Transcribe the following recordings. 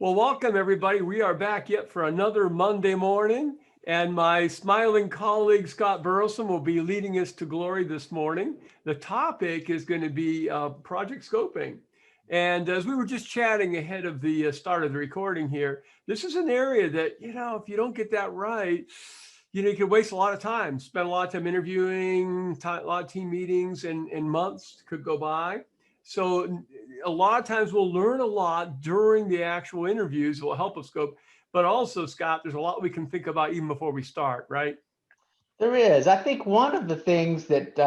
Well, welcome everybody. We are back yet for another Monday morning, and my smiling colleague Scott Burleson will be leading us to glory this morning. The topic is going to be project scoping. And as we were just chatting ahead of the start of the recording here, this is an area that, if you don't get that right, you can waste a lot of time, spend a lot of time interviewing, a lot of team meetings, and months could go by. So a lot of times we'll learn a lot during the actual interviews. It will help us scope. But also, Scott, there's a lot we can think about even before we start, right? There is. I think one of the things that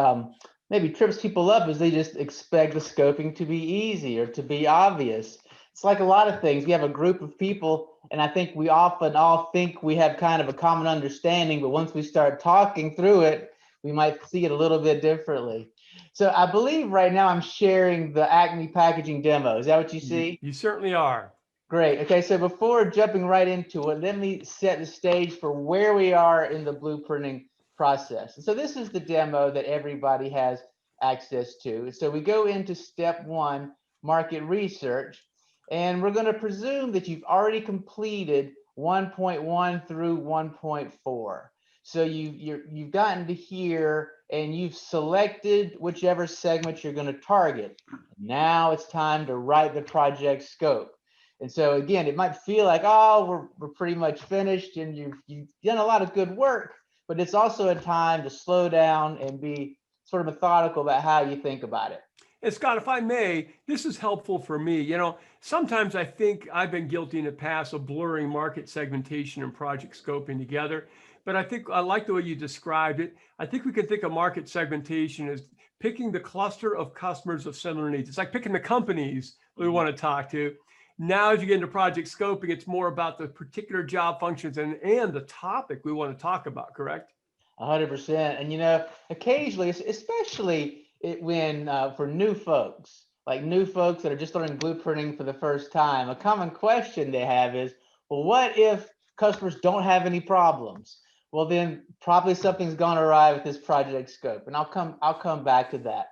maybe trips people up is they just expect the scoping to be easy or to be obvious. It's like a lot of things. We have a group of people, and I think we often all think we have kind of a common understanding, but once we start talking through it, we might see it a little bit differently. So I believe right now I'm sharing the Acme packaging demo. Is that what you see? You certainly are. Great. Okay, so before jumping right into it, let me set the stage for where we are in the blueprinting process. So this is the demo that everybody has access to. So we go into step one, market research, and we're going to presume that you've already completed 1.1 through 1.4. So you've gotten to here and you've selected whichever segment you're going to target. Now it's time to write the project scope. And so again, it might feel like, oh, we're pretty much finished and you've done a lot of good work, but it's also a time to slow down and be sort of methodical about how you think about it. And Scott, if I may, this is helpful for me. Sometimes I think I've been guilty in the past of blurring market segmentation and project scoping together. But I think I like the way you described it. I think we can think of market segmentation as picking the cluster of customers of similar needs. It's like picking the companies we want to talk to. Now, as you get into project scoping, it's more about the particular job functions and the topic we want to talk about, correct? 100%. And occasionally, especially when for new folks, like new folks that are just learning blueprinting for the first time, a common question they have is, well, what if customers don't have any problems? Well, then probably something's gone awry with this project scope, and I'll come back to that.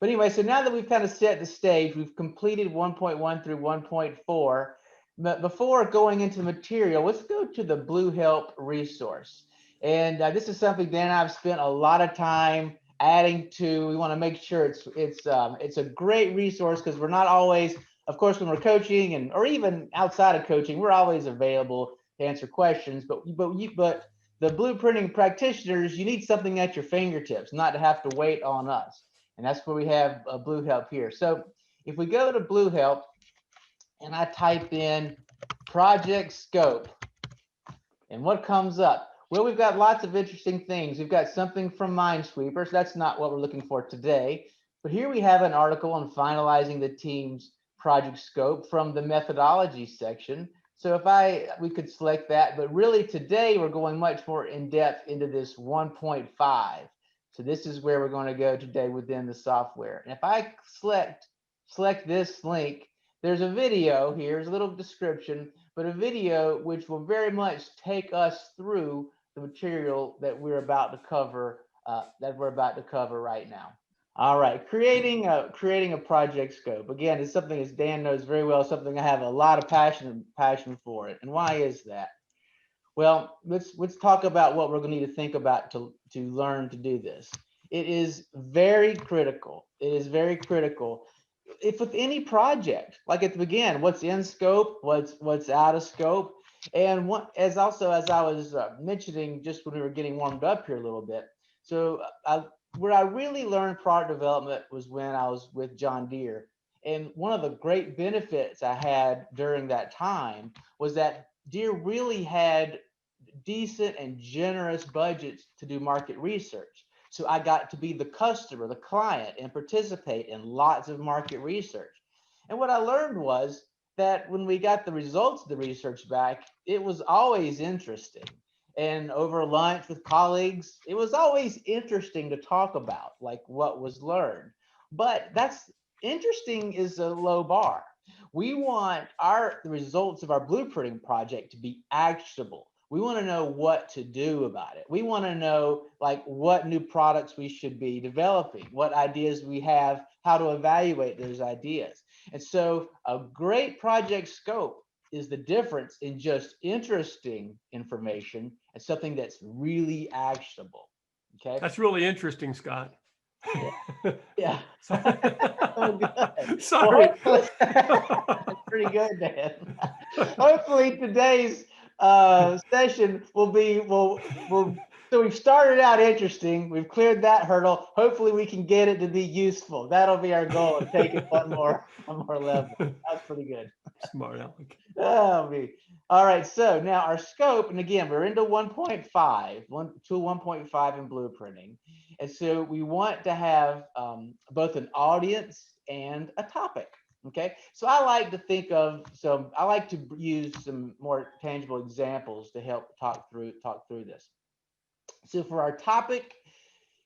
But anyway, so now that we've kind of set the stage, we've completed 1.1 through 1.4. But before going into the material, let's go to the Blue Help resource. And this is something Dan and I've spent a lot of time adding to. We want to make sure it's a great resource because we're not always, of course, when we're coaching and or even outside of coaching, we're always available to answer questions. But the blueprinting practitioners, you need something at your fingertips, not to have to wait on us. And that's where we have Blue Help here. So if we go to Blue Help and I type in project scope, and what comes up? Well, we've got lots of interesting things. We've got something from Minesweeper, so that's not what we're looking for today. But here we have an article on finalizing the team's project scope from the methodology section. So if we could select that, but really today we're going much more in depth into this 1.5. So this is where we're going to go today within the software. And if I select this link, there's a video here, there's a little description, but a video which will very much take us through the material that we're about to cover right now. All right, creating a project scope. Again, it's something as Dan knows very well, something I have a lot of passion for it. And why is that? Well, let's talk about what we're going to need to think about to learn to do this. It is very critical. It is very critical. If with any project, like at the beginning, what's in scope, what's out of scope, and as I was mentioning just when we were getting warmed up here a little bit. So where I really learned product development was when I was with John Deere. And one of the great benefits I had during that time was that Deere really had decent and generous budgets to do market research. So I got to be the customer, the client, and participate in lots of market research. And what I learned was that when we got the results of the research back, it was always interesting. And over lunch with colleagues, it was always interesting to talk about, like what was learned. But that's interesting is a low bar. We want the results of our blueprinting project to be actionable. We want to know what to do about it. We want to know like what new products we should be developing, what ideas we have, how to evaluate those ideas. And so a great project scope is the difference in just interesting information and something that's really actionable. Okay. That's really interesting, Scott. Yeah. Yeah. Oh, good. Sorry. Well, hopefully, that's pretty good, Dan. Hopefully today's session will. So we've started out interesting. We've cleared that hurdle. Hopefully we can get it to be useful. That'll be our goal, and take it one more level. That's pretty good. Smart aleck. Oh, me. All right. So now our scope, and again, we're into 1.5, 1.5 in blueprinting. And so we want to have both an audience and a topic. Okay. So I like to use some more tangible examples to help talk through this. So for our topic,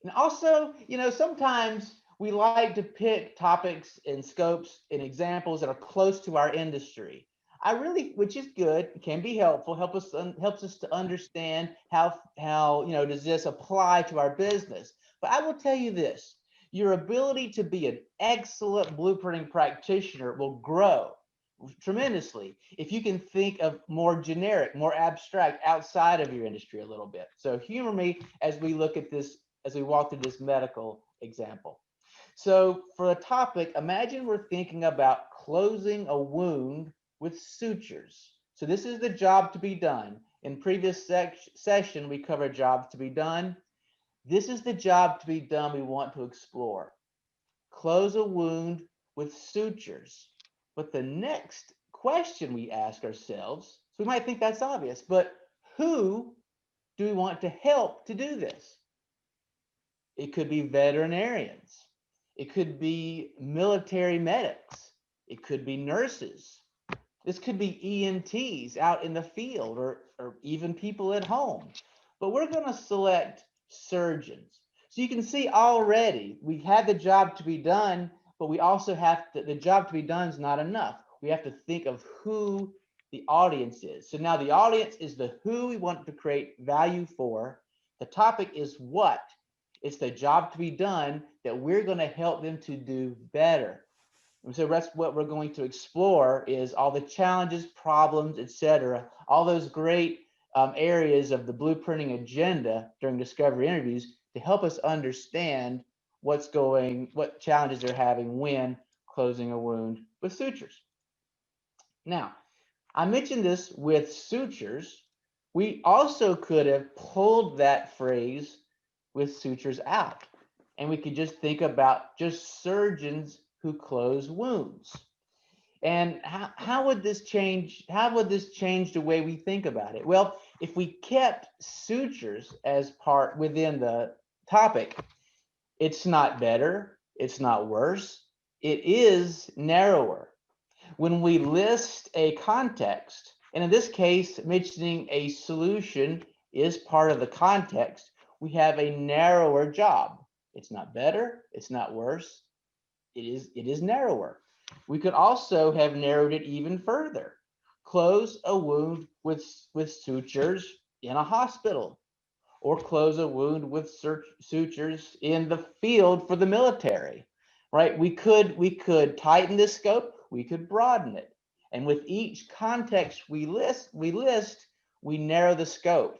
and also, sometimes we like to pick topics and scopes and examples that are close to our industry. Which is good, can be helpful, helps us to understand how does this apply to our business. But I will tell you this, your ability to be an excellent blueprinting practitioner will grow tremendously if you can think of more generic, more abstract, outside of your industry a little bit. So humor me as we look at this, as we walk through this medical example. So for a topic, imagine we're thinking about closing a wound with sutures. So this is the job to be done. In previous session, we covered jobs to be done. This is the job to be done we want to explore. Close a wound with sutures. But the next question we ask ourselves, so we might think that's obvious, but who do we want to help to do this? It could be veterinarians. It could be military medics. It could be nurses. This could be EMTs out in the field, or even people at home. But we're going to select surgeons. So you can see already we had the job to be done, but we also have to, the job to be done is not enough. We have to think of who the audience is. So now the audience is the who we want to create value for. The topic is what. It's the job to be done that we're going to help them to do better. And so that's what we're going to explore, is all the challenges, problems, etc., all those great areas of the blueprinting agenda during discovery interviews to help us understand what challenges they're having when closing a wound with sutures. Now, I mentioned this with sutures. We also could have pulled that phrase with sutures out, and we could just think about just surgeons who close wounds. And how would this change? How would this change the way we think about it? Well, if we kept sutures as part within the topic, it's not better, it's not worse, it is narrower. When we list a context, and in this case, mentioning a solution is part of the context, we have a narrower job. It's not better, it's not worse, it is narrower. We could also have narrowed it even further. Close a wound with sutures in a hospital, or close a wound with sutures in the field for the military, right? We could tighten this scope, we could broaden it. And with each context we list, we narrow the scope.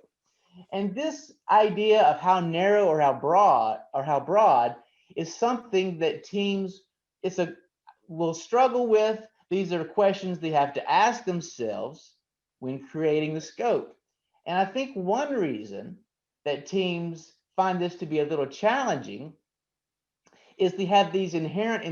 And this idea of how narrow or how broad is something that teams will struggle with. These are questions they have to ask themselves when creating the scope. And I think one reason that teams find this to be a little challenging is they have these inherent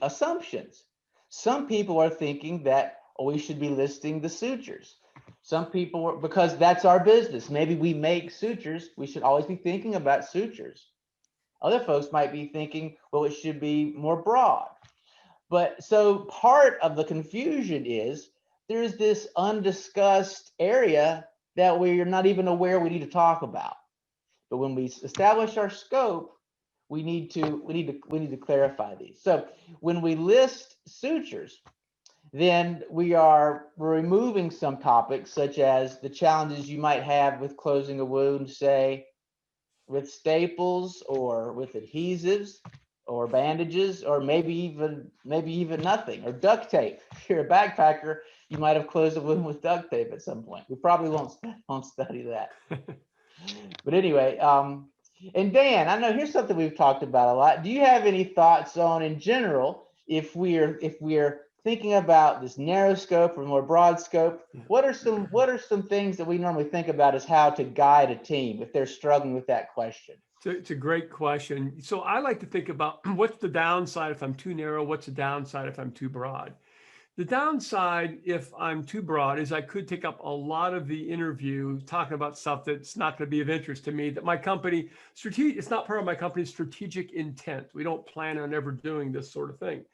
assumptions. Some people are thinking that, oh, we should be listing the sutures. Some people are, because that's our business. Maybe we make sutures. We should always be thinking about sutures. Other folks might be thinking, well, it should be more broad. But so part of the confusion is there's this undiscussed area that we're not even aware we need to talk about. But when we establish our scope, we need to clarify these. So when we list sutures, then we're removing some topics, such as the challenges you might have with closing a wound, say with staples or with adhesives or bandages, or maybe even nothing, or duct tape. If you're a backpacker, you might have closed a wound with duct tape at some point. We probably won't study that. But anyway, and Dan, I know here's something we've talked about a lot. Do you have any thoughts on, in general, if we're thinking about this narrow scope or more broad scope, what are some things that we normally think about as how to guide a team if they're struggling with that question? So it's a great question. So I like to think about what's the downside if I'm too narrow, what's the downside if I'm too broad. The downside, if I'm too broad, is I could take up a lot of the interview talking about stuff that's not going to be of interest to me, that my company, it's not part of my company's strategic intent. We don't plan on ever doing this sort of thing.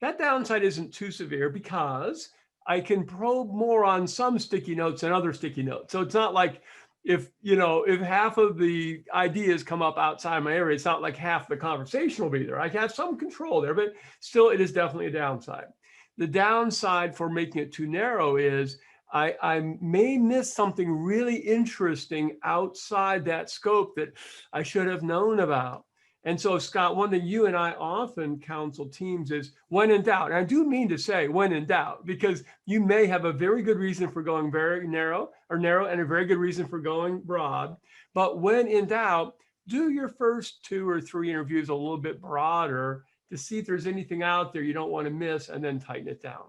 That downside isn't too severe because I can probe more on some sticky notes than other sticky notes. So it's not like if half of the ideas come up outside my area, it's not like half the conversation will be there. I have some control there, but still it is definitely a downside. The downside for making it too narrow is I may miss something really interesting outside that scope that I should have known about. And so, Scott, one thing you and I often counsel teams is when in doubt. And I do mean to say when in doubt, because you may have a very good reason for going very narrow and a very good reason for going broad. But when in doubt, do your first 2 or 3 interviews a little bit broader to see if there's anything out there you don't want to miss, and then tighten it down.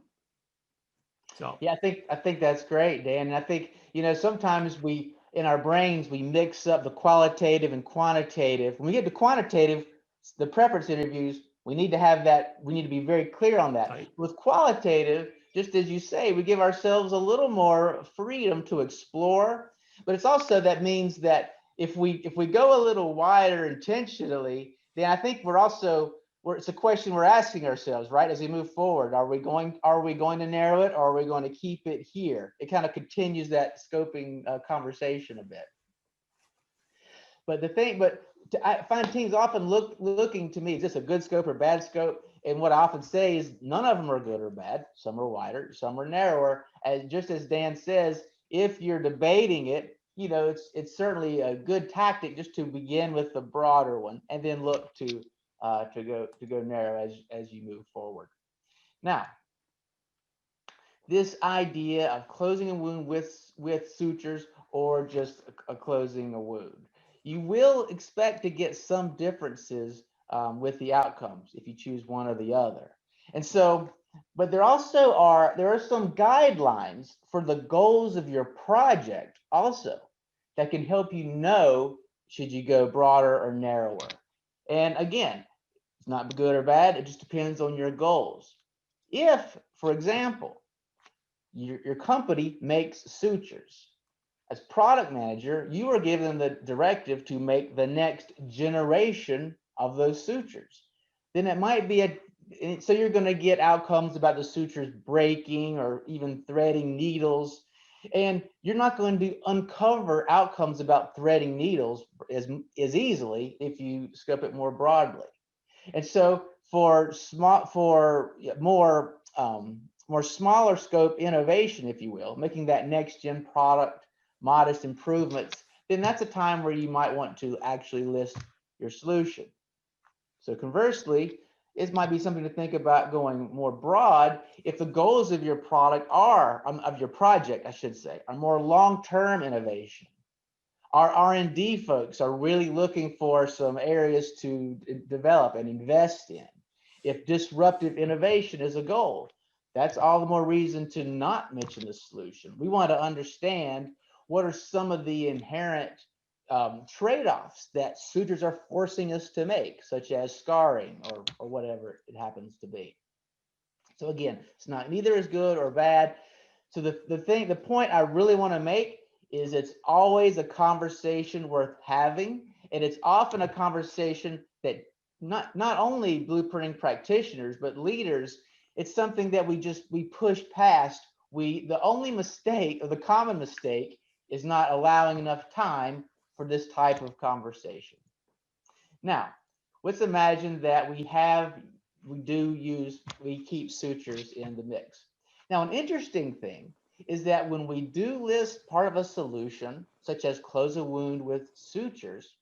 So yeah, I think that's great, Dan. And I think, sometimes in our brains, we mix up the qualitative and quantitative. When we get to quantitative, the preference interviews, we need to be very clear on that. tight. With qualitative, just as you say, we give ourselves a little more freedom to explore, but it's also, that means that if we go a little wider intentionally, then I think it's a question we're asking ourselves, right? As we move forward, are we going to narrow it, or are we going to keep it here? It kind of continues that scoping conversation a bit. I find teams often looking to me, is this a good scope or bad scope? And what I often say is none of them are good or bad. Some are wider, some are narrower. And just as Dan says, if you're debating it, it's certainly a good tactic just to begin with the broader one and then look to go narrow as you move forward. Now, this idea of closing a wound with sutures or just closing a wound, you will expect to get some differences with the outcomes if you choose one or the other. And so, but there are some guidelines for the goals of your project also that can help you know, should you go broader or narrower. And again, it's not good or bad. It just depends on your goals. If, for example, your company makes sutures, as product manager, you are given the directive to make the next generation of those sutures. Then it might be so you're going to get outcomes about the sutures breaking or even threading needles. And you're not going to uncover outcomes about threading needles as easily if you scope it more broadly. And so for more smaller scope innovation, if you will, making that next gen product modest improvements, then that's a time where you might want to actually list your solution. So conversely, it might be something to think about going more broad if the goals of your project, I should say, are more long-term innovation. Our R&D folks are really looking for some areas to develop and invest in. If disruptive innovation is a goal, that's all the more reason to not mention the solution. We want to understand what are some of the inherent trade-offs that sutures are forcing us to make, such as scarring or whatever it happens to be. So again, it's not neither as good or bad. So the point I really want to make is it's always a conversation worth having, and it's often a conversation that not only blueprinting practitioners but leaders, it's something that we push past. The only mistake, or the common mistake, is not allowing enough time for this type of conversation. Now, let's imagine that we keep sutures in the mix. Now, an interesting thing is that when we do list part of a solution, such as close a wound with sutures,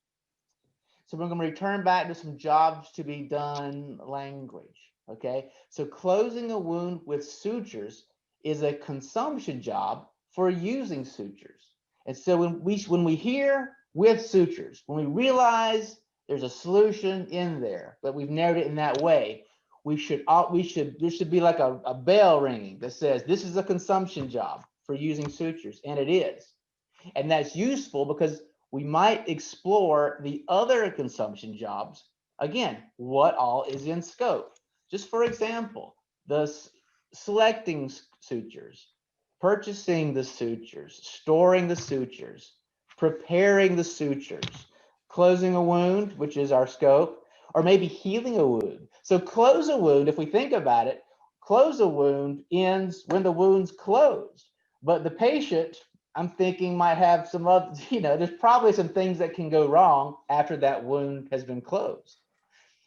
so we're going to return back to some jobs to be done language. Okay, so closing a wound with sutures is a consumption job for using sutures. And so when we hear with sutures, when we realize there's a solution in there, but we've narrowed it in that way, there should be like a bell ringing that says this is a consumption job for using sutures, and it is. And that's useful because we might explore the other consumption jobs. Again, what all is in scope? Just for example, selecting sutures, purchasing the sutures, storing the sutures, preparing the sutures, closing a wound, which is our scope, or maybe healing a wound. So close a wound, if we think about it, close a wound ends when the wound's closed. But the patient, I'm thinking, might have some other, there's probably some things that can go wrong after that wound has been closed.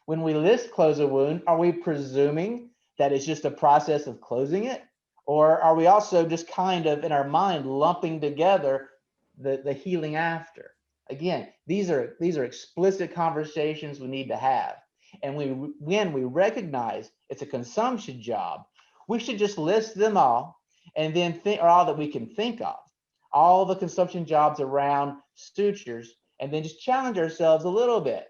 When we list close a wound, are we presuming that it's just a process of closing it? Or are we also just kind of in our mind lumping together the healing after? Again, these are explicit conversations we need to have. And when we recognize it's a consumption job, we should just list them all, and then think, or all that we can think of, all the consumption jobs around sutures, and then just challenge ourselves a little bit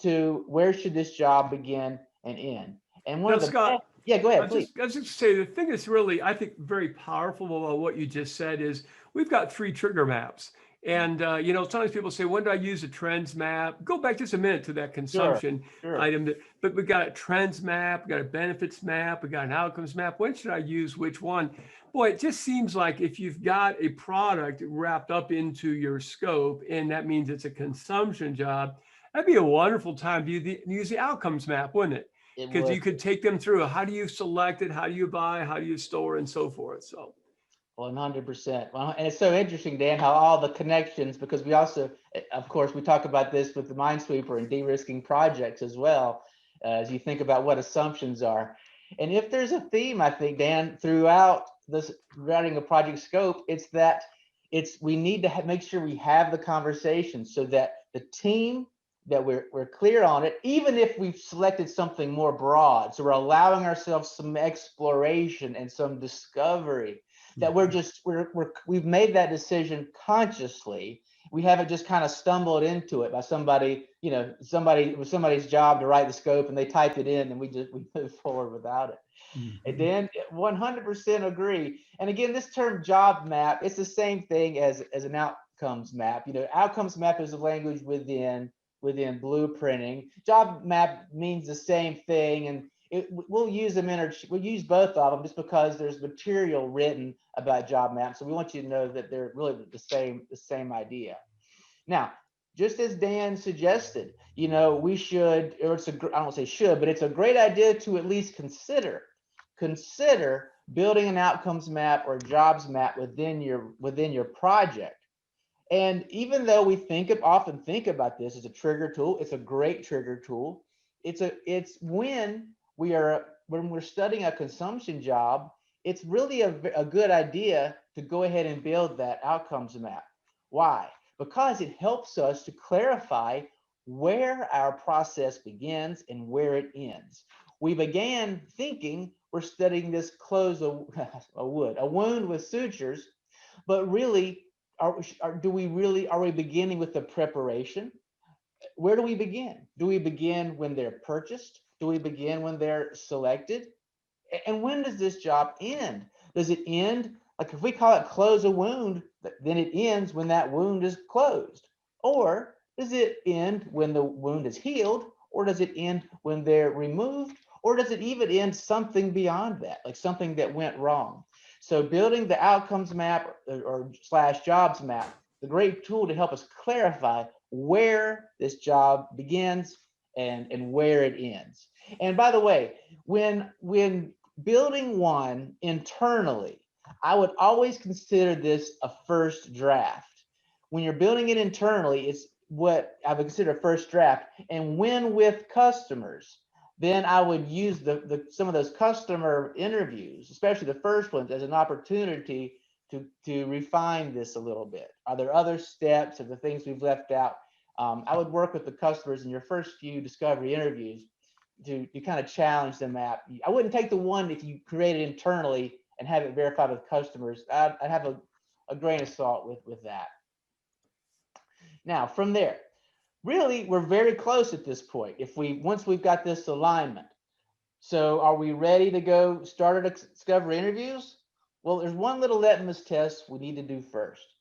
to where should this job begin and end. And one Now, of the Scott, yeah, go ahead, please. I was just say the thing that's really, I think, very powerful about what you just said is we've got 3 trigger maps. And, sometimes people say, when do I use a trends map? Go back just a minute to that consumption Sure. item. But we got a trends map, we got a benefits map, we got an outcomes map. When should I use which one? Boy, it just seems like if you've got a product wrapped up into your scope, and that means it's a consumption job, that'd be a wonderful time to use the outcomes map, wouldn't it? It Because was you could take them through how do you select it, how do you buy, how do you store, and so forth. So 100%. Well, and it's so interesting, Dan, how all the connections, because we also, of course, we talk about this with the Minesweeper and de-risking projects as well, as you think about what assumptions are. And if there's a theme, I think, Dan, throughout this writing a project scope, it's that we need to make sure we have the conversation so that the team, that we're clear on it, even if we've selected something more broad. So we're allowing ourselves some exploration and some discovery, that we've made that decision consciously. We haven't just kind of stumbled into it by somebody, it was somebody's job to write the scope and they typed it in and we moved forward without it. And then 100% agree. And again, this term job map, it's the same thing as an outcomes map. Outcomes map is a language within blueprinting. Job map means the same thing, and we'll use both of them just because there's material written about job maps. So we want you to know that they're really the same idea. Now, just as Dan suggested, we should, or I don't want to say should, but it's a great idea to at least consider building an outcomes map or jobs map within your project. And even though we often think about this as a trigger tool, it's a great trigger tool. It's when we're studying a consumption job, it's really a good idea to go ahead and build that outcomes map. Why? Because it helps us to clarify where our process begins and where it ends. We began thinking we're studying this close a wound with sutures, but really, are we beginning with the preparation? Where do we begin? Do we begin when they're purchased? Do we begin when they're selected? And when does this job end? Does it end, like if we call it close a wound, then it ends when that wound is closed? Or does it end when the wound is healed? Or does it end when they're removed? Or does it even end something beyond that, like something that went wrong? So building the outcomes map or / jobs map, the great tool to help us clarify where this job begins and where it ends. And by the way, when building one internally, I would always consider this a first draft. When you're building it internally, it's what I would consider a first draft. And when with customers, then I would use some of those customer interviews, especially the first ones, as an opportunity to refine this a little bit. Are there other steps of the things we've left out? I would work with the customers in your first few discovery interviews to kind of challenge the map. I wouldn't take the one if you created internally and have it verified with customers, I'd have a grain of salt with that. Now, from there, really, we're very close at this point. Once we've got this alignment. So are we ready to go start our discovery interviews? Well, there's one little litmus test we need to do first.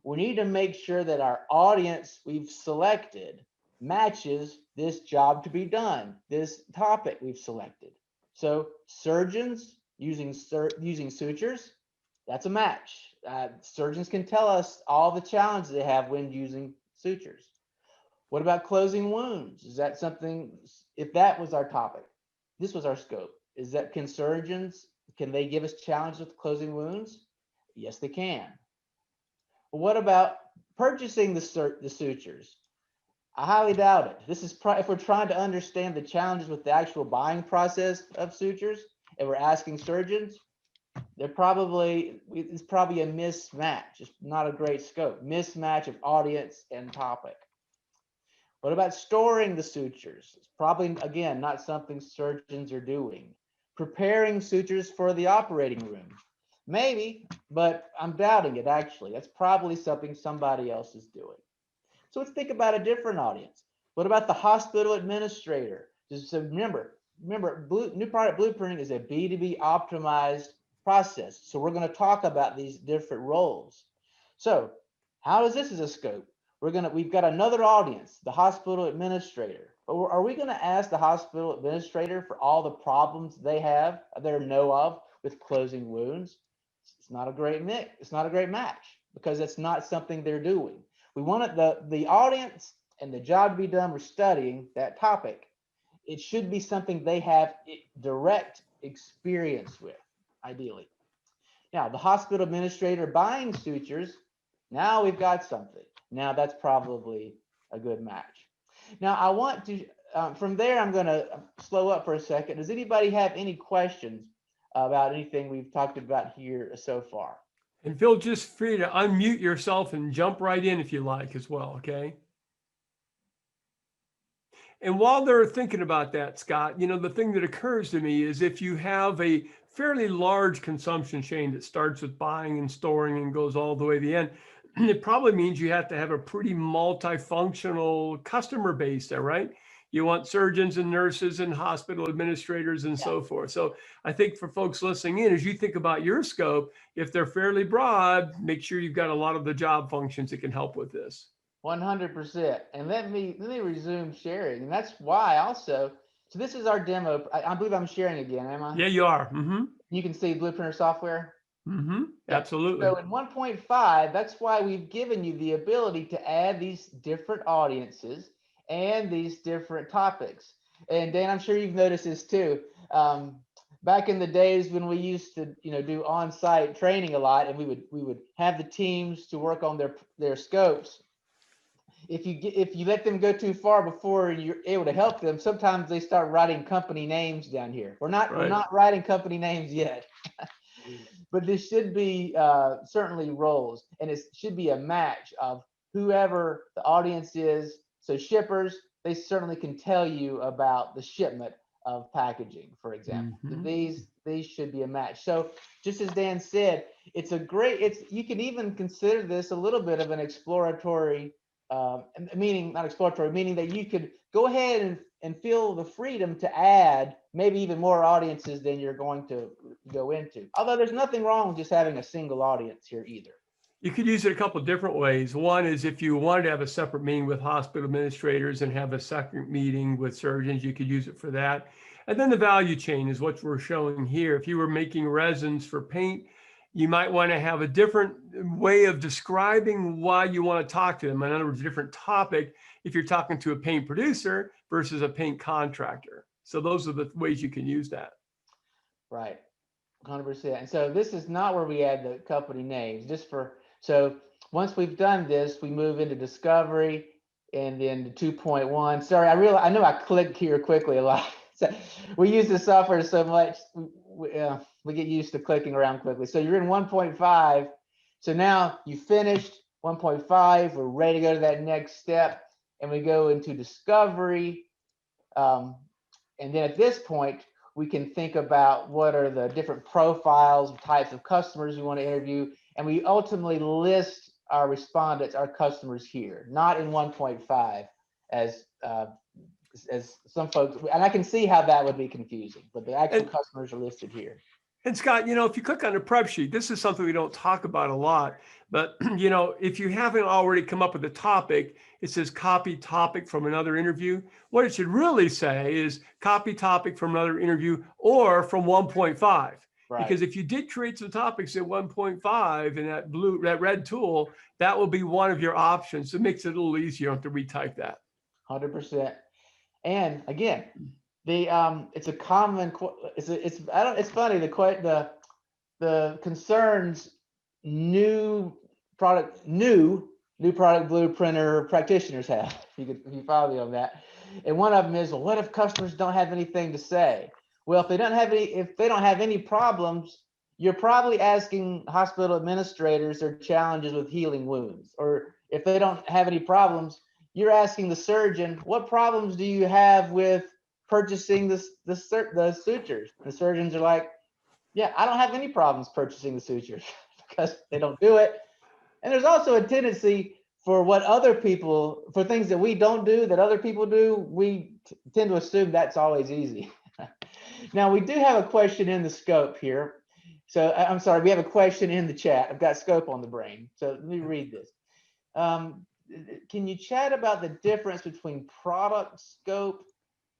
We need to make sure that our audience we've selected matches this job to be done, this topic we've selected. So surgeons using sutures, that's a match. Surgeons can tell us all the challenges they have when using sutures. What about closing wounds? Is that something, if that was our topic, this was our scope, can surgeons, can they give us challenges with closing wounds? Yes, they can. But what about purchasing the sutures? I highly doubt it. This is if we're trying to understand the challenges with the actual buying process of sutures, and we're asking surgeons, it's probably a mismatch. It's not a great scope. Mismatch of audience and topic. What about storing the sutures? It's probably, again, not something surgeons are doing. Preparing sutures for the operating room. Maybe, but I'm doubting it, actually. That's probably something somebody else is doing. So let's think about a different audience. What about the hospital administrator? Just so remember, new product blueprinting is a B2B optimized process. So we're going to talk about these different roles. So how is this as a scope? We've got another audience, the hospital administrator. But are we going to ask the hospital administrator for all the problems they know of with closing wounds? It's not a great mix. It's not a great match because it's not something they're doing. We want the audience and the job to be done. We're studying that topic. It should be something they have direct experience with, ideally. Now, the hospital administrator buying sutures, now we've got something. Now that's probably a good match. Now I want to, from there, I'm going to slow up for a second. Does anybody have any questions about anything we've talked about here so far? And Phil, just free to unmute yourself and jump right in if you like as well, okay? And while they're thinking about that, Scott, the thing that occurs to me is if you have a fairly large consumption chain that starts with buying and storing and goes all the way to the end, it probably means you have to have a pretty multifunctional customer base there, right? You want surgeons and nurses and hospital administrators and so forth. So I think for folks listening in, as you think about your scope, if they're fairly broad, make sure you've got a lot of the job functions that can help with this. 100%. And let me resume sharing. And that's why also, so this is our demo. I believe I'm sharing again, am I? Yeah, you are. Mm-hmm. You can see Blueprinter software. Mm-hmm. Absolutely. So in 1.5, that's why we've given you the ability to add these different audiences and these different topics. And Dan, I'm sure you've noticed this too. Back in the days when we used to, do on-site training a lot, and we would have the teams to work on their scopes. If you let them go too far before you're able to help them, sometimes they start writing company names down here. We're not writing company names yet. But this should be certainly roles, and it should be a match of whoever the audience is. So shippers, they certainly can tell you about the shipment of packaging, for example. Mm-hmm. These should be a match. So just as Dan said, you can even consider this a little bit of an exploratory, meaning that you could go ahead and feel the freedom to add maybe even more audiences than you're going to go into. Although there's nothing wrong with just having a single audience here either. You could use it a couple of different ways. One is if you wanted to have a separate meeting with hospital administrators and have a second meeting with surgeons, you could use it for that. And then the value chain is what we're showing here. If you were making resins for paint, you might want to have a different way of describing why you want to talk to them. In other words, a different topic if you're talking to a paint producer versus a paint contractor. So those are the ways you can use that. Right, 100%. And so this is not where we add the company names. So once we've done this, we move into discovery and then to 2.1. Sorry, I know I clicked here quickly a lot. So we use the software so much, we get used to clicking around quickly. So you're in 1.5. So now you finished 1.5. We're ready to go to that next step, and we go into discovery. And then at this point, We can think about what are the different profiles, types of customers we want to interview, and we ultimately list our respondents, our customers here, not in 1.5 as some folks, and I can see how that would be confusing, but the actual customers are listed here. And Scott, if you click on the prep sheet, this is something we don't talk about a lot, but if you haven't already come up with a topic, it says copy topic from another interview. What it should really say is copy topic from another interview or from 1.5. Right. Because if you did create some topics at 1.5 in that red tool, that will be one of your options. It makes it a little easier. You don't have to retype that. 100%. And again, it's a common, it's funny, the concerns new product blueprinter practitioners have, if you follow me on that. And one of them is, well, what if customers don't have anything to say? Well, if they don't have any problems, you're probably asking hospital administrators their challenges with healing wounds. Or if they don't have any problems, you're asking the surgeon, what problems do you have with purchasing the sutures? The surgeons are like, yeah, I don't have any problems purchasing the sutures because they don't do it. And there's also a tendency for for things that we don't do, that other people do, we tend to assume that's always easy. Now, we do have a question in the scope here. So I'm sorry, we have a question in the chat. I've got scope on the brain. So let me read this. Can you chat about the difference between product scope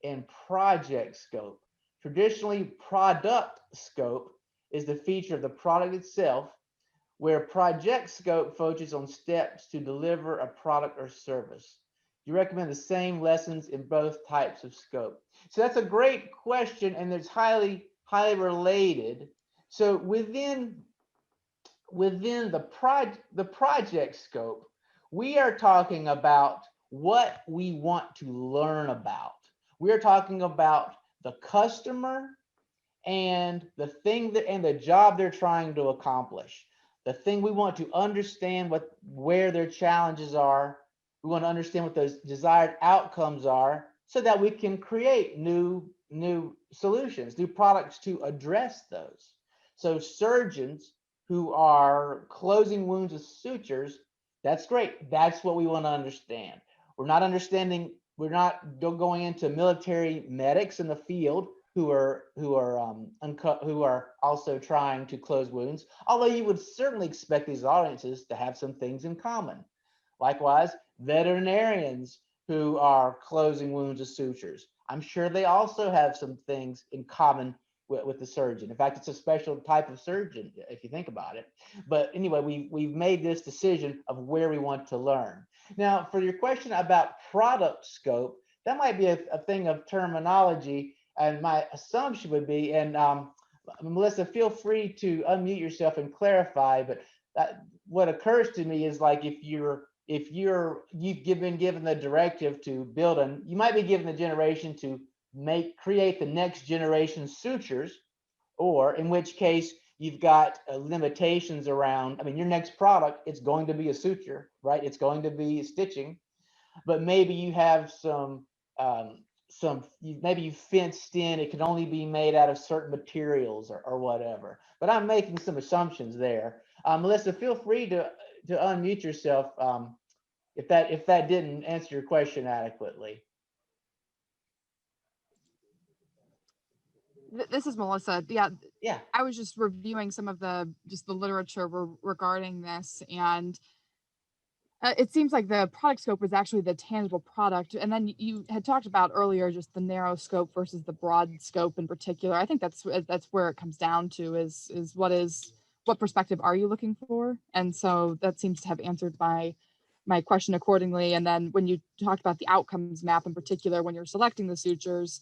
and project scope? Traditionally, product scope is the feature of the product itself, where project scope focuses on steps to deliver a product or service. You recommend the same lessons in both types of scope? So that's a great question, and it's highly related. So within the project scope, we are talking about what we want to learn about. We are talking about the customer and the job they're trying to accomplish. The thing we want to understand where their challenges are. We want to understand what those desired outcomes are so that we can create new solutions, new products to address those. So surgeons who are closing wounds with sutures, that's great. That's what we want to understand. We're not going into military medics in the field who are also trying to close wounds, although you would certainly expect these audiences to have some things in common. Likewise, veterinarians who are closing wounds with sutures, I'm sure they also have some things in common with the surgeon. In fact, it's a special type of surgeon if you think about it. But anyway, we've made this decision of where we want to learn. Now, for your question about product scope, that might be a thing of terminology, and my assumption would be, and Melissa, feel free to unmute yourself and clarify, but what occurs to me is, like, if you've been given the directive to build you might be given the generation to create the next generation sutures, or in which case you've got limitations around, your next product, it's going to be a suture, right? It's going to be stitching, but maybe you have maybe you fenced in, it can only be made out of certain materials or whatever. But I'm making some assumptions there. Melissa, feel free to unmute yourself if that didn't answer your question adequately. This is Melissa. Yeah. Yeah. I was just reviewing some of the literature regarding this, and it seems like the product scope was actually the tangible product. And then you had talked about earlier just the narrow scope versus the broad scope in particular. I think that's where it comes down to is what perspective are you looking for? And so that seems to have answered my question accordingly. And then when you talked about the outcomes map in particular, when you're selecting the sutures,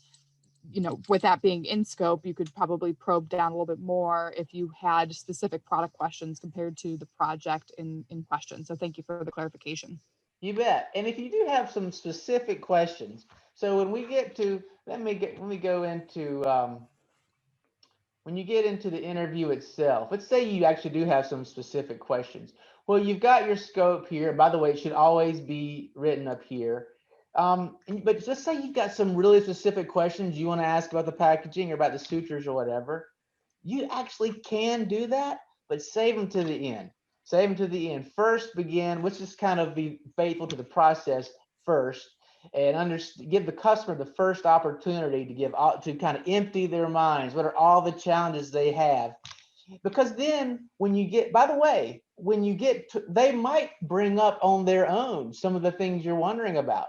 with that being in scope, you could probably probe down a little bit more if you had specific product questions compared to the project in question. So thank you for the clarification. You bet. And if you do have some specific questions, so when we get to, when you get into the interview itself, let's say you actually do have some specific questions. Well, you've got your scope here. By the way, it should always be written up here. But let's say you've got some really specific questions you want to ask about the packaging or about the sutures or whatever. You actually can do that, but save them to the end. Save them to the end. First begin, let's just kind of be faithful to the process first and give the customer the first opportunity to kind of empty their minds. What are all the challenges they have? Because then when you get, by the way, when you get to, they might bring up on their own some of the things you're wondering about.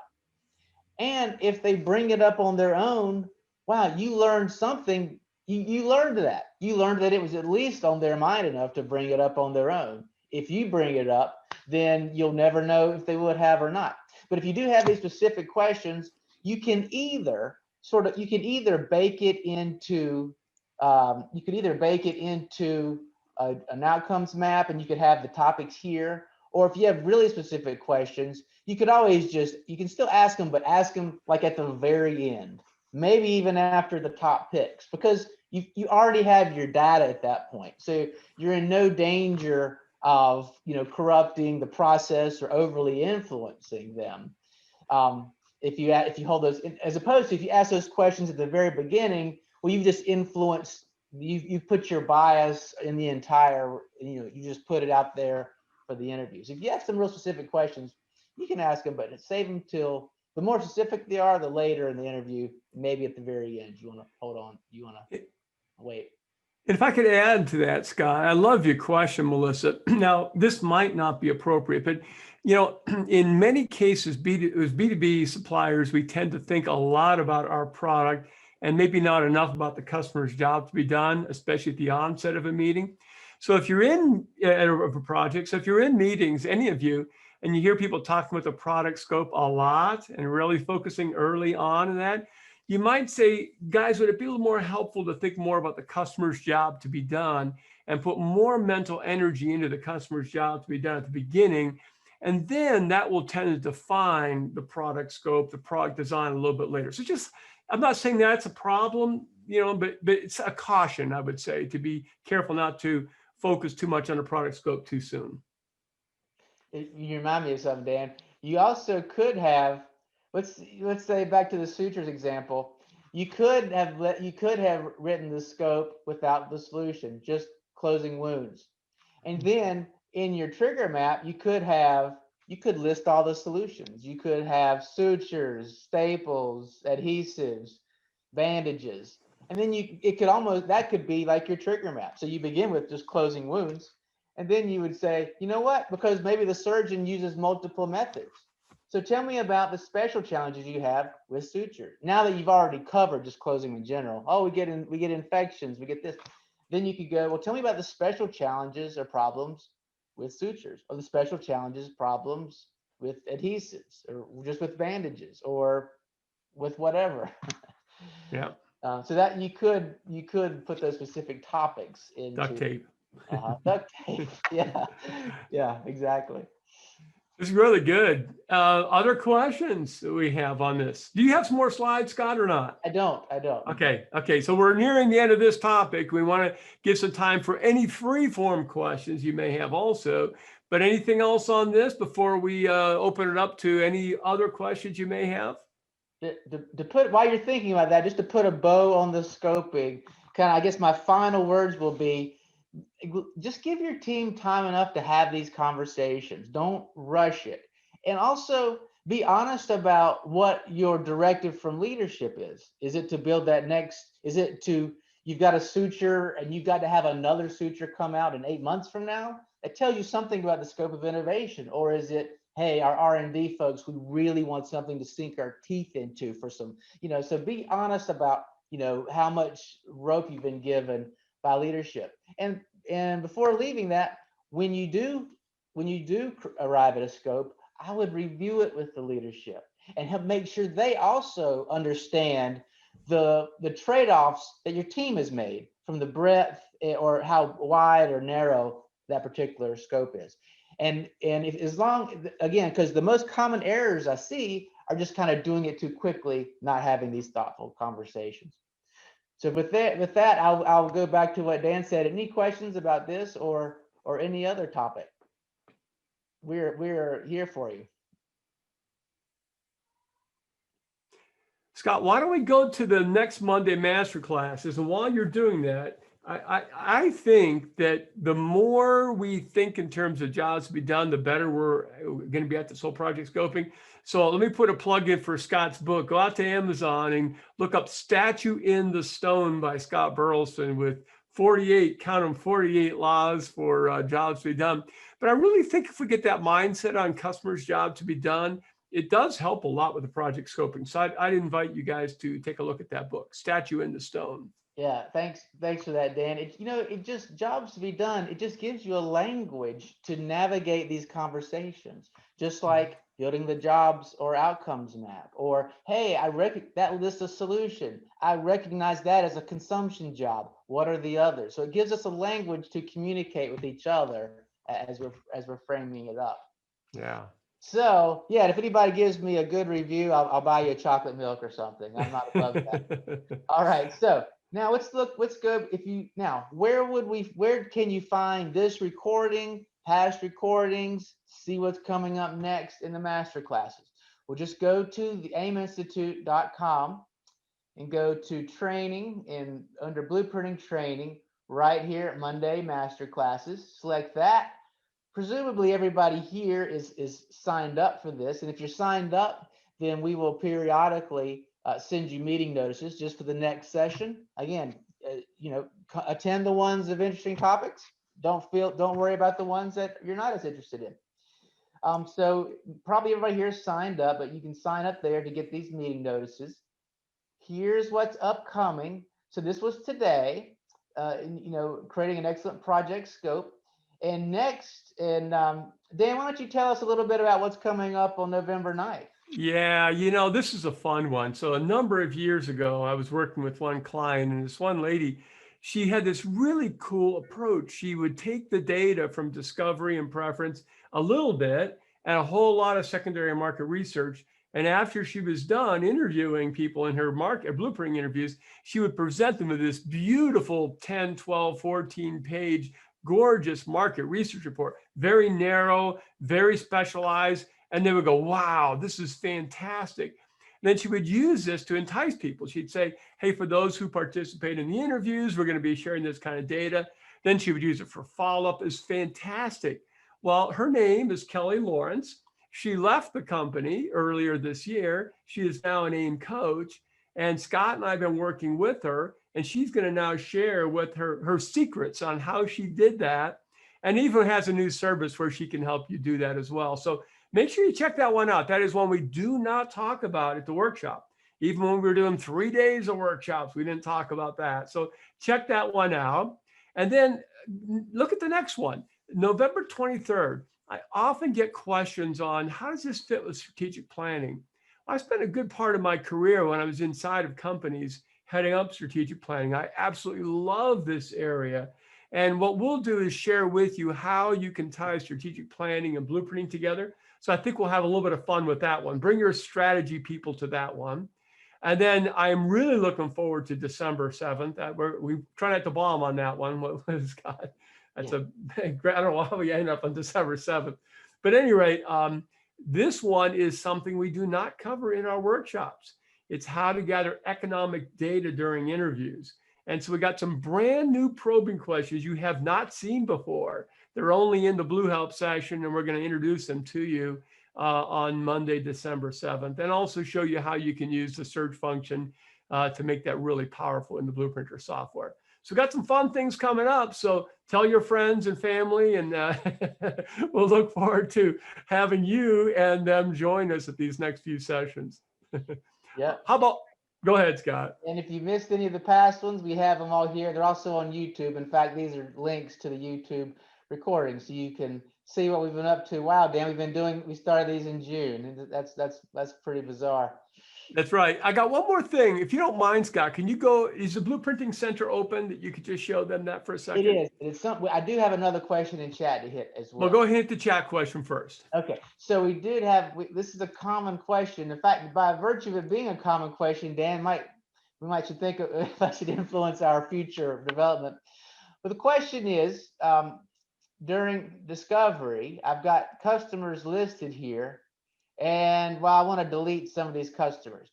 And if they bring it up on their own, wow, you learned something. You learned that. You learned that it was at least on their mind enough to bring it up on their own. If you bring it up, then you'll never know if they would have or not. But if you do have these specific questions, you can either bake it into an outcomes map, and you could have the topics here. Or if you have really specific questions, you can still ask them, but ask them like at the very end, maybe even after the top picks, because you already have your data at that point. So you're in no danger of corrupting the process or overly influencing them. If you hold those, as opposed to if you ask those questions at the very beginning, well, you've just influenced, you've put your bias in the entire, you just put it out there for the interviews. If you have some real specific questions, you can ask them, but save them till the more specific they are, the later in the interview, maybe at the very end. You want to hold on, you want to wait. If I could add to that, Scott, I love your question, Melissa. Now, this might not be appropriate, but in many cases, as B2B suppliers, we tend to think a lot about our product and maybe not enough about the customer's job to be done, especially at the onset of a meeting. So if you're in a project, so if you're in meetings, any of you, and you hear people talking about the product scope a lot and really focusing early on in that, you might say, guys, would it be a little more helpful to think more about the customer's job to be done and put more mental energy into the customer's job to be done at the beginning? And then that will tend to define the product scope, the product design a little bit later. So I'm not saying that's a problem, but it's a caution, I would say, to be careful not to focus too much on the product scope too soon. You remind me of something, Dan. You also could have, let's say back to the sutures example, you could have written the scope without the solution, just closing wounds. And then in your trigger map, you could list all the solutions. You could have sutures, staples, adhesives, bandages. And then that could be like your trigger map. So you begin with just closing wounds. And then you would say, you know what? Because maybe the surgeon uses multiple methods. So tell me about the special challenges you have with suture. Now that you've already covered just closing in general. Oh, we get infections, we get this. Then you could go, well, tell me about the special challenges or problems with sutures, or the special challenges, problems with adhesives, or just with bandages, or with whatever. Yeah. So that you could put those specific topics into Duct tape. Duct tape. Yeah, exactly. This is really good. Other questions that we have on this? Do you have some more slides, Scott, or not? I don't. Okay. So we're nearing the end of this topic. We want to give some time for any free-form questions you may have also. But anything else on this before we open it up to any other questions you may have? To put, while you're thinking about that, just to put a bow on the scoping, I guess my final words will be, just give your team time enough to have these conversations. Don't rush it. And also be honest about what your directive from leadership is. Is it to build that you've got a suture and you've got to have another suture come out in 8 months from now? That tells you something about the scope of innovation. Or is it, hey, our R&D folks, we really want something to sink our teeth into for some, so be honest about, how much rope you've been given by leadership. And before leaving that, when you do arrive at a scope, I would review it with the leadership and make sure they also understand the trade-offs that your team has made from the breadth or how wide or narrow that particular scope is. And because the most common errors I see are just kind of doing it too quickly, not having these thoughtful conversations. So with that, I'll go back to what Dan said. Any questions about this or any other topic? We're here for you. Scott, why don't we go to the next Monday master classes? And while you're doing that, I think that the more we think in terms of jobs to be done, the better we're going to be at this whole project scoping. So let me put a plug in for Scott's book. Go out to Amazon and look up Statue in the Stone by Scott Burleson with 48, count them, 48 laws for jobs to be done. But I really think if we get that mindset on customers' job to be done, it does help a lot with the project scoping. So I'd invite you guys to take a look at that book, Statue in the Stone. Yeah, thanks for that, Dan. It just jobs to be done. It just gives you a language to navigate these conversations, just like building the jobs or outcomes map, or hey, that lists a solution. I recognize that as a consumption job. What are the others? So it gives us a language to communicate with each other as we're framing it up. Yeah. So yeah, if anybody gives me a good review, I'll buy you a chocolate milk or something. I'm not above that. All right, so now let's go. Where can you find this recording, past recordings, see what's coming up next in the master classes? We'll just go to the aiminstitute.com and go to training, and under blueprinting training, right here at Monday master classes, select that. Presumably everybody here is signed up for this, and if you're signed up, then we will periodically send you meeting notices just for the next session. Again, attend the ones of interesting topics. Don't worry about the ones that you're not as interested in. So probably everybody here is signed up, but you can sign up there to get these meeting notices. Here's what's upcoming. So this was today, creating an excellent project scope. And next, Dan, why don't you tell us a little bit about what's coming up on November 9th? Yeah, this is a fun one. So a number of years ago, I was working with one client, and this one lady, she had this really cool approach. She would take the data from discovery and preference a little bit and a whole lot of secondary market research. And after she was done interviewing people in her market blueprinting interviews, she would present them with this beautiful 10, 12, 14 page, gorgeous market research report, very narrow, very specialized. And they would go, wow, this is fantastic. And then she would use this to entice people. She'd say, hey, for those who participate in the interviews, we're going to be sharing this kind of data. Then she would use it for follow-up. It's fantastic. Well, her name is Kelly Lawrence. She left the company earlier this year. She is now an AIM coach. And Scott and I have been working with her, and she's going to now share with her secrets on how she did that, and even has a new service where she can help you do that as well. So make sure you check that one out. That is one we do not talk about at the workshop. Even when we were doing 3 days of workshops, we didn't talk about that. So check that one out. And then look at the next one, November 23rd. I often get questions on how does this fit with strategic planning? I spent a good part of my career when I was inside of companies heading up strategic planning. I absolutely love this area. And what we'll do is share with you how you can tie strategic planning and blueprinting together. So I think we'll have a little bit of fun with that one. Bring your strategy people to that one. And then I'm really looking forward to December 7th. We try not to bomb on that one. Scott? That's I don't know how we end up on December 7th. But at any rate, this one is something we do not cover in our workshops. It's how to gather economic data during interviews. And so we got some brand new probing questions you have not seen before. They're only in the Blue Help session, and we're going to introduce them to you on Monday, December 7th, and also show you how you can use the search function to make that really powerful in the Blueprinter software. So we got some fun things coming up. So tell your friends and family, and we'll look forward to having you and them join us at these next few sessions. Yeah. How about, go ahead, Scott. And if you missed any of the past ones, we have them all here. They're also on YouTube. In fact, these are links to the YouTube recording, so you can see what we've been up to. Wow, Dan, we started these in June, and that's pretty bizarre. That's right. I got one more thing. If you don't mind, Scott, can you go, is the Blueprinting Center open that you could just show them that for a second? It is. It's something. I do have another question in chat to hit as well. Well, go ahead and hit the chat question first. Okay. So we did have, this is a common question. In fact, by virtue of it being a common question, Dan, we might should think of if I should influence our future development. But the question is, during discovery, I've got customers listed here. And well, I want to delete some of these customers.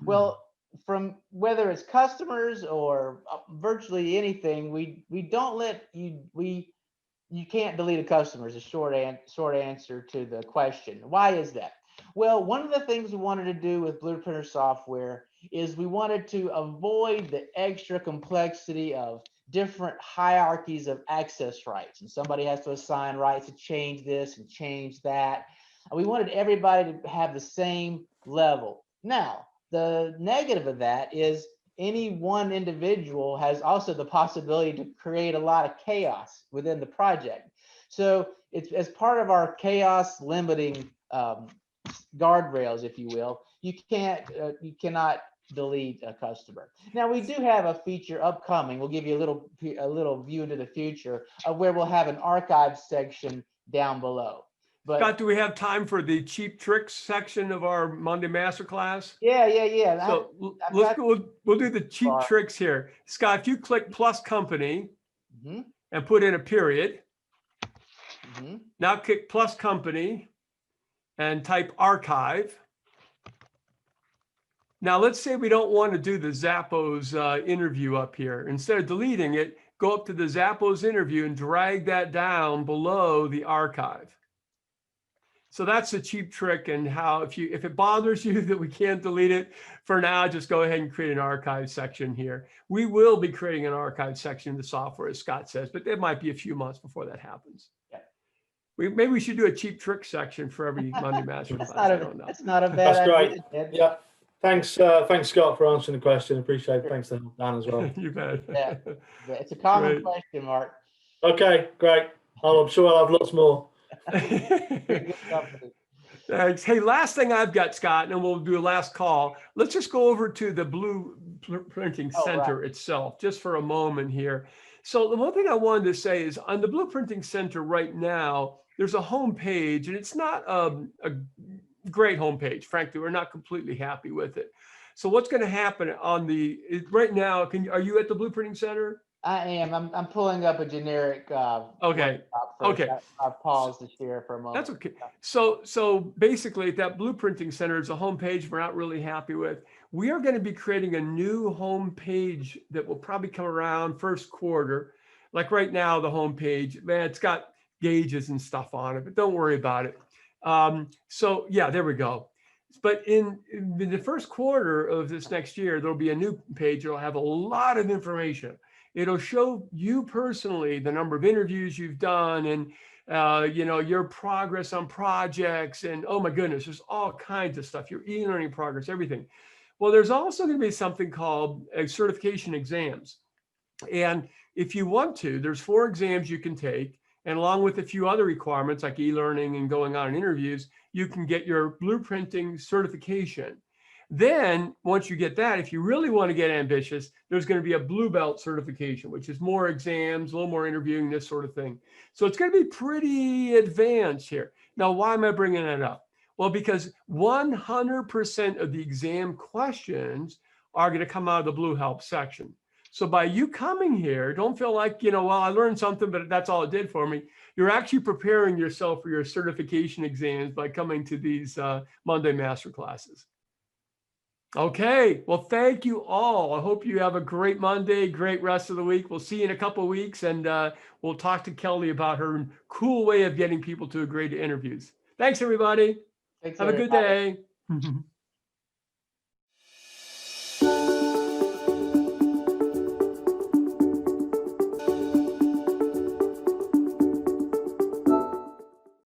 Well, from whether it's customers or virtually anything, we don't let you can't delete a customer is a short answer to the question. Why is that? Well, one of the things we wanted to do with Blueprinter software is we wanted to avoid the extra complexity of different hierarchies of access rights. And somebody has to assign rights to change this and change that. And we wanted everybody to have the same level. Now, the negative of that is any one individual has also the possibility to create a lot of chaos within the project. So it's as part of our chaos limiting guardrails, if you will, you cannot delete a customer. Now we do have a feature upcoming. We'll give you a little view into the future of where we'll have an archive section down below. But Scott, do we have time for the cheap tricks section of our Monday Masterclass? yeah. So I've let's got- go, we'll do the cheap Sorry. tricks here. Scott, if you click plus company Mhm, and put in a period, mhm. now click plus company and type archive. Now let's say we don't want to do the Zappos interview up here. Instead of deleting it, go up to the Zappos interview and drag that down below the archive. So that's the cheap trick, and how if it bothers you that we can't delete it for now, just go ahead and create an archive section here. We will be creating an archive section in the software, as Scott says, but there might be a few months before that happens. Yeah. Maybe we should do a cheap trick section for every Monday Masterclass. I don't know. That's not a bad That's great. idea, Ted. Yeah. Thanks, Scott, for answering the question. Appreciate it. Thanks to Dan as well. You bet. Yeah. It's a common Great. question, Mark. Okay, great. I'm sure I'll have lots more. Good company. Thanks. Hey, last thing I've got, Scott, and we'll do a last call. Let's just go over to the Blueprinting Oh, Center itself, just for a moment here. So the one thing I wanted to say is on the Blueprinting Center right now, there's a home page, and it's not a great homepage. Frankly, we're not completely happy with it. So what's going to happen on right now? Are you at the Blueprinting Center? I am. I'm pulling up a generic. Okay. laptop first. Okay. I've paused to share for a moment. That's okay. So basically, that Blueprinting Center is a homepage we're not really happy with. We are going to be creating a new homepage that will probably come around first quarter. Like right now, the homepage, man, it's got gauges and stuff on it, but don't worry about it. So yeah, there we go. But in the first quarter of this next year, there'll be a new page. It'll have a lot of information. It'll show you personally the number of interviews you've done and your progress on projects, and oh my goodness, there's all kinds of stuff, your e-learning progress, everything. Well, there's also going to be something called certification exams. And if you want to, there's 4 exams you can take, and along with a few other requirements like e-learning and going on interviews, you can get your blueprinting certification. Then once you get that, if you really want to get ambitious, there's going to be a blue belt certification, which is more exams, a little more interviewing, this sort of thing. So it's going to be pretty advanced here. Now, why am I bringing that up? Well, because 100% of the exam questions are going to come out of the Blue Help section. So by you coming here, don't feel like, well, I learned something, but that's all it did for me. You're actually preparing yourself for your certification exams by coming to these Monday Masterclasses. Okay, well, thank you all. I hope you have a great Monday, great rest of the week. We'll see you in a couple of weeks, and we'll talk to Kelly about her cool way of getting people to agree to interviews. Thanks, everybody. Thanks, Have a good everybody. day.